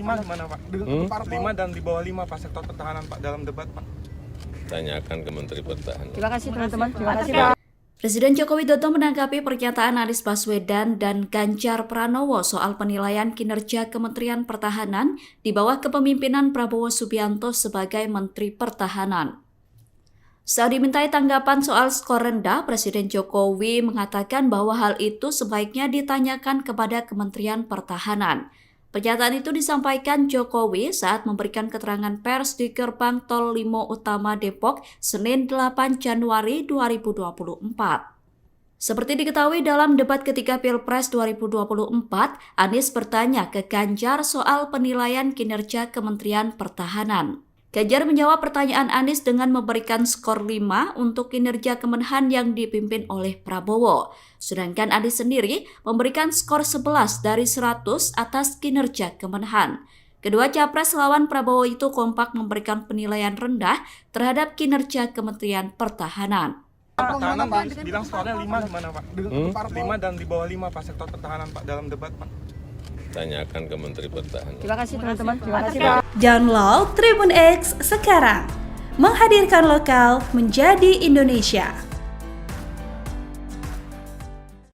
5 gimana Pak? 5 dan di bawah 5 Pak sektor pertahanan Pak dalam debat Pak. Tanyakan ke Menteri Pertahanan. Terima kasih teman-teman. Terima kasih Pak. Presiden Joko Widodo menanggapi pernyataan Anies Baswedan dan Ganjar Pranowo soal penilaian kinerja Kementerian Pertahanan di bawah kepemimpinan Prabowo Subianto sebagai Menteri Pertahanan. Saat dimintai tanggapan soal skor rendah, Presiden Jokowi mengatakan bahwa hal itu sebaiknya ditanyakan kepada Kementerian Pertahanan. Pernyataan itu disampaikan Jokowi saat memberikan keterangan pers di Gerbang Tol Limo Utama Depok, Senin 8 Januari 2024. Seperti diketahui dalam debat ketiga Pilpres 2024, Anies bertanya ke Ganjar soal penilaian kinerja Kementerian Pertahanan. Ganjar menjawab pertanyaan Anies dengan memberikan skor 5 untuk kinerja Kemenhan yang dipimpin oleh Prabowo. Sedangkan Anies sendiri memberikan skor 11 dari 100 atas kinerja Kemenhan. Kedua capres lawan Prabowo itu kompak memberikan penilaian rendah terhadap kinerja Kementerian Pertahanan. Pertahanan Pak bilang skornya 5 gimana Pak? 5 dan di bawah 5 Pak sektor pertahanan Pak dalam debat Pak. Tanyakan ke Menteri Pertahanan. Terima kasih teman-teman. Terima kasih Pak. Download Tribun X sekarang. Menghadirkan lokal menjadi Indonesia.